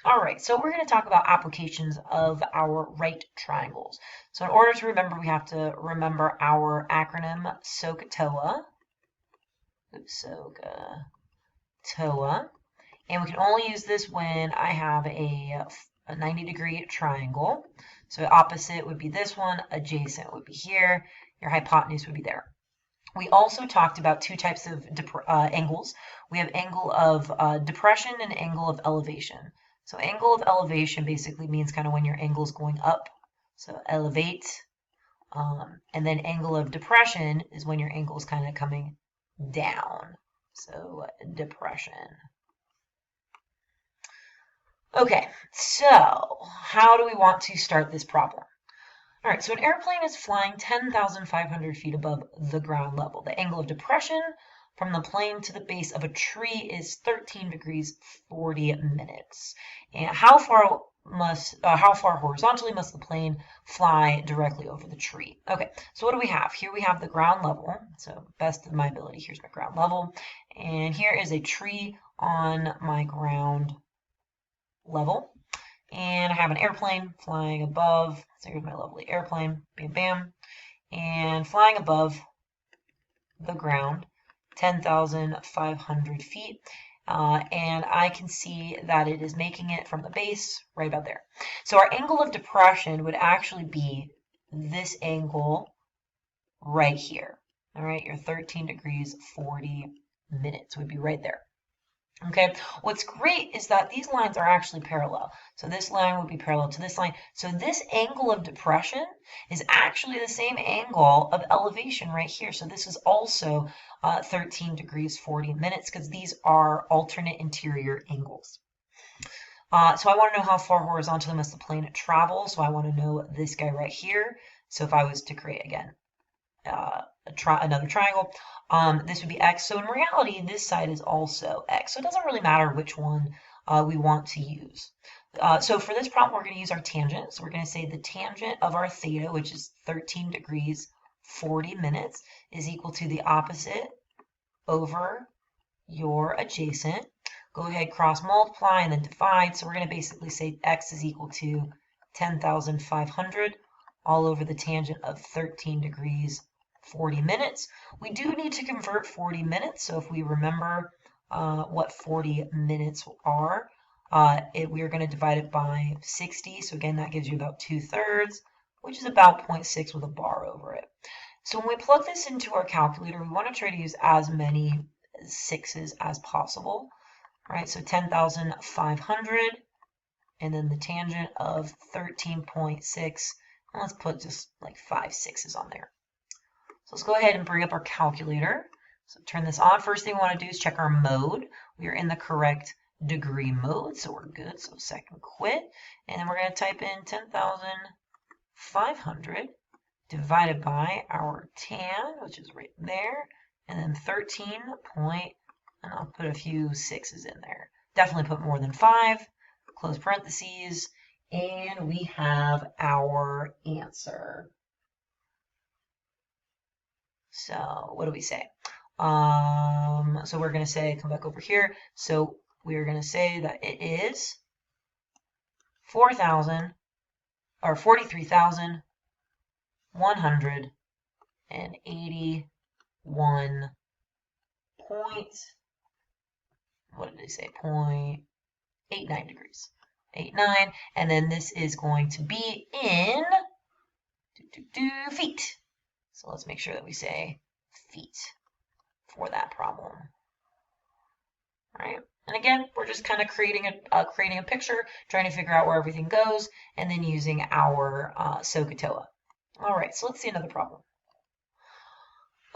All right, so we're going to talk about applications of our right triangles. So in order to remember, we have to remember our acronym SOHCAHTOA. SOHCAHTOA. And we can only use this when I have a 90-degree triangle. So opposite would be this one, adjacent would be here, your hypotenuse would be there. We also talked about two types of angles. We have angle of depression and angle of elevation. So angle of elevation basically means kind of when your angle is going up. So elevate. And then angle of depression is when your angle is kind of coming down. So depression. Okay, so how do we want to start this problem? All right, so an airplane is flying 10,500 feet above the ground level. The angle of depression from the plane to the base of a tree is 13 degrees 40 minutes. And how far horizontally must the plane fly directly over the tree? Okay, so what do we have? Here we have the ground level. So best of my ability, here's my ground level. And here is a tree on my ground level. And I have an airplane flying above. So here's my lovely airplane, bam, bam, and flying above the ground, 10,500 feet. And I can see that it is making it from the base right about there. So our angle of depression would actually be this angle right here. All right, your 13 degrees 40 minutes would be right there. Okay, what's great is that these lines are actually parallel. So this line would be parallel to this line. So this angle of depression is actually the same angle of elevation right here. So this is also 13 degrees 40 minutes because these are alternate interior angles. So I want to know how far horizontally must the plane travel. So I want to know this guy right here. So if I was to create, again, another triangle, this would be x. So in reality, this side is also x. So it doesn't really matter which one we want to use. So for this problem, we're going to use our tangent. So we're going to say the tangent of our theta, which is 13 degrees 40 minutes, is equal to the opposite over your adjacent. Go ahead, cross multiply, and then divide. So we're going to basically say x is equal to 10,500 all over the tangent of 13 degrees 40 minutes. We do need to convert 40 minutes, so if we remember what 40 minutes are, we are going to divide it by 60. So again, that gives you about 2/3, which is about 0.6 with a bar over it. So when we plug this into our calculator, we want to try to use as many sixes as possible, right? So 10,500, and then the tangent of 13.6. Let's put just like 5 6s on there. So let's go ahead and bring up our calculator. So turn this on. First thing we want to do is check our mode. We are in the correct degree mode, so we're good. So second quit. And then we're going to type in 10,500 divided by our tan, which is right there, and then 13 point, and I'll put a few 6s in there. Definitely put more than 5. Close parentheses, and we have our answer. So what do we say? So we're going to say, come back over here. So we are going to say that it is 43,181 what did they say? 0.89 degrees. 89, and then this is going to be in feet. So let's make sure that we say feet for that problem. All right, and again, we're just kind of creating a picture, trying to figure out where everything goes, and then using our SOHCAHTOA. All right, so let's see another problem.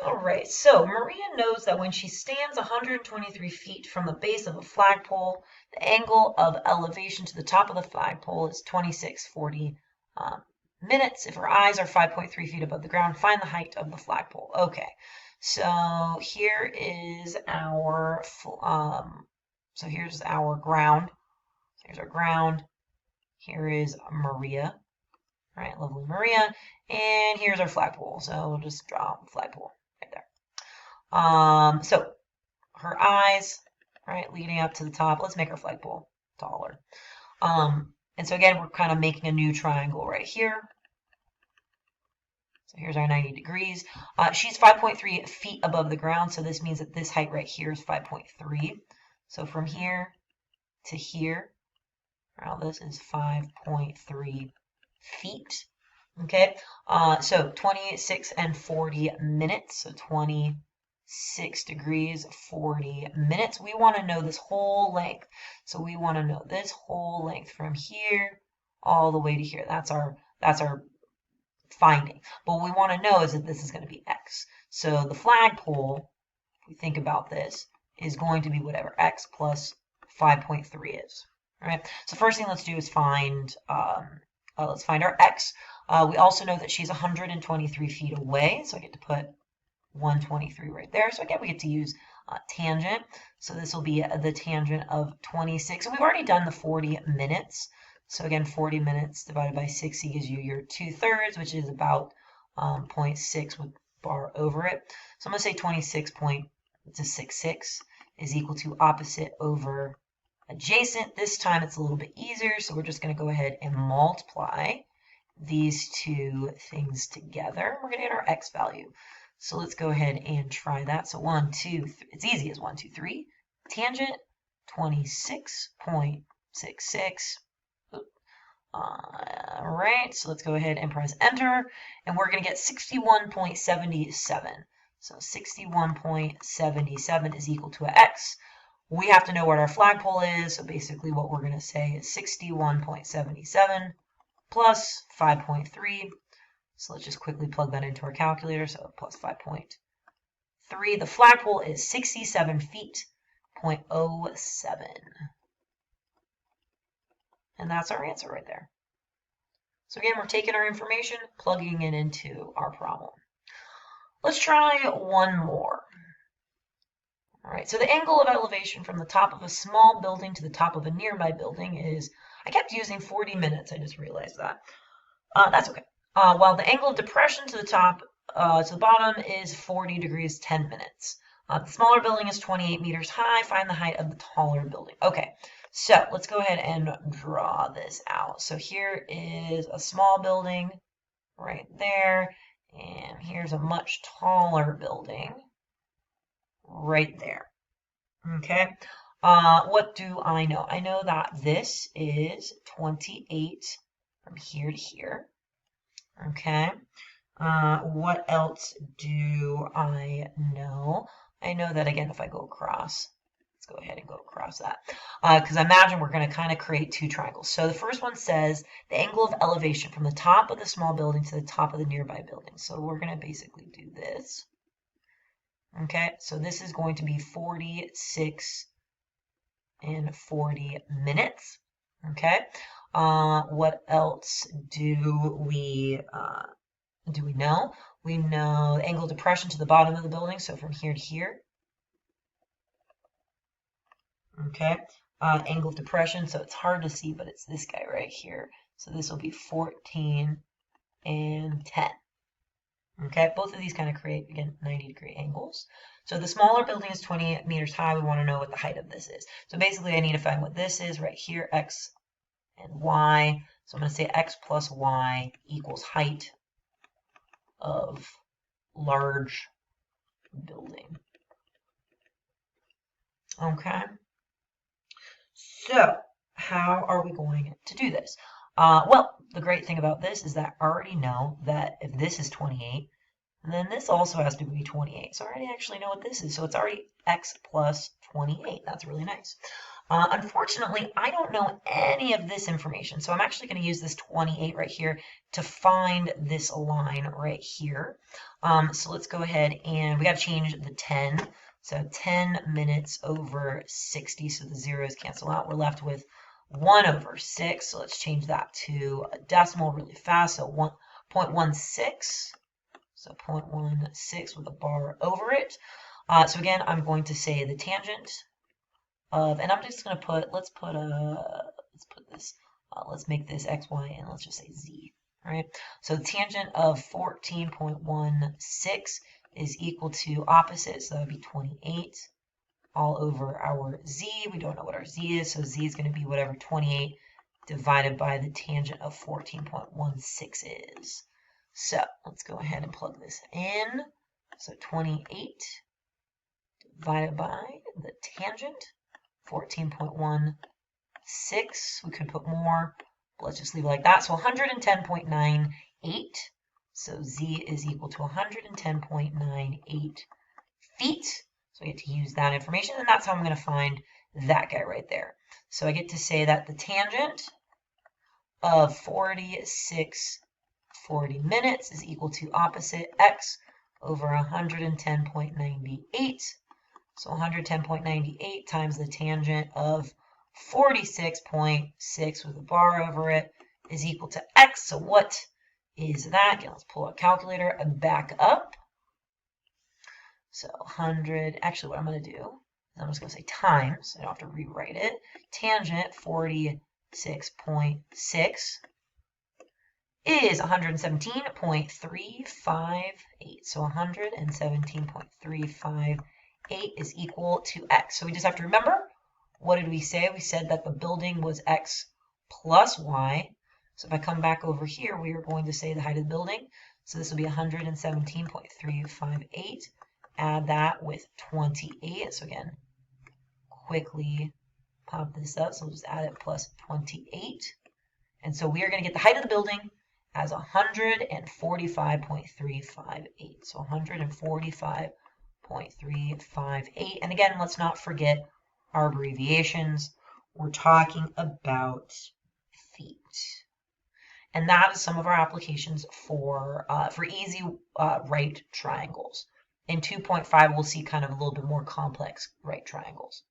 All right, so Maria knows that when she stands 123 feet from the base of a flagpole, the angle of elevation to the top of the flagpole is 2640 minutes. If her eyes are 5.3 feet above the ground, find the height of the flagpole. Okay, so here is our, so here's our ground. Here's our ground. Here is Maria. All right, lovely Maria. And here's our flagpole. So we'll just draw a flagpole right there. So her eyes, right, leading up to the top. Let's make our flagpole taller. And so again, we're kind of making a new triangle right here. So here's our 90 degrees. She's 5.3 feet above the ground, so this means that this height right here is 5.3. So from here to here, now this is 5.3 feet. Okay, so 26 and 40 minutes, so 26 degrees, 40 minutes. We want to know this whole length. So we want to know this whole length from here all the way to here. That's our finding. But what we want to know is that this is going to be x. So the flagpole, if we think about this, is going to be whatever x plus 5.3 is. All right. So first thing let's do is find let's find our x. We also know that she's 123 feet away, so I get to put 123 right there. So again, we get to use tangent. So this will be the tangent of 26. And we've already done the 40 minutes. So again, 40 minutes divided by 60 gives you your 2/3, which is about 0.6 with bar over it. So I'm going to say 26.66 is equal to opposite over adjacent. This time it's a little bit easier, so we're just going to go ahead and multiply these two things together. We're going to get our x value. So let's go ahead and try that. So 1, 2, 3. It's easy as 1, 2, 3. Tangent 26.66. All right, so let's go ahead and press enter, and we're going to get 61.77. So 61.77 is equal to x. We have to know what our flagpole is, so basically what we're going to say is 61.77 plus 5.3. So let's just quickly plug that into our calculator. So plus 5.3. The flagpole is 67 feet, 0.07. And that's our answer right there. So again, we're taking our information, plugging it into our problem. Let's try one more. All right, so the angle of elevation from the top of a small building to the top of a nearby building is, I kept using 40 minutes, I just realized that. That's okay. While the angle of depression to the top, to the bottom is 40 degrees, 10 minutes. The smaller building is 28 meters high. Find the height of the taller building. Okay, so let's go ahead and draw this out. So here is a small building right there, and here's a much taller building right there. Okay, what do I know? I know that this is 28 from here to here. Okay, what else do I know? I know that, again, if I go across, let's go ahead and go across that, because I imagine we're going to kind of create two triangles. So the first one says the angle of elevation from the top of the small building to the top of the nearby building. So we're going to basically do this. Okay, so this is going to be 46 and 40 minutes. Okay, what else do we know? We know the angle of depression to the bottom of the building, so from here to here. Okay, angle of depression, so it's hard to see, but it's this guy right here. So this will be 14 and 10. Okay, both of these kind of create, again, 90-degree angles. So the smaller building is 20 meters high. We want to know what the height of this is. So basically, I need to find what this is right here, x and y. So I'm going to say x plus y equals height of large building. Okay, so how are we going to do this? Well, the great thing about this is that I already know that if this is 28, then this also has to be 28. So I already actually know what this is. So it's already x plus 28. That's really nice. Unfortunately, I don't know any of this information, so I'm actually going to use this 28 right here to find this line right here. So let's go ahead and we got to change the 10. So 10 minutes over 60, so the zeros cancel out. We're left with 1 over 6, so let's change that to a decimal really fast. So 1.16, so 0.16 with a bar over it. So again, I'm going to say the tangent of, and I'm just going to put, let's make this x, y, and let's just say z, right? So the tangent of 14.16 is equal to opposite, so that would be 28 all over our z. We don't know what our z is, so z is going to be whatever 28 divided by the tangent of 14.16 is. So let's go ahead and plug this in. So 28 divided by the tangent, 14.16. We could put more, but let's just leave it like that. So 110.98. So Z is equal to 110.98 feet. So I get to use that information, and that's how I'm going to find that guy right there. So I get to say that the tangent of 40 minutes is equal to opposite x over 110.98. So 110.98 times the tangent of 46.6 with a bar over it is equal to x. So what is that? Again, let's pull a calculator and back up. So 100, actually what I'm going to do is I'm just going to say times, I don't have to rewrite it. Tangent 46.6 is 117.358. So 117.358 is equal to x. So we just have to remember, what did we say? We said that the building was x plus y. So if I come back over here, we are going to say the height of the building. So this will be 117.358. Add that with 28. So again, quickly pop this up. So we'll just add it plus 28. And so we are going to get the height of the building as 145.358. So 145.358. And again, let's not forget our abbreviations. We're talking about feet. And that is some of our applications for easy right triangles. In 2.5, we'll see kind of a little bit more complex right triangles.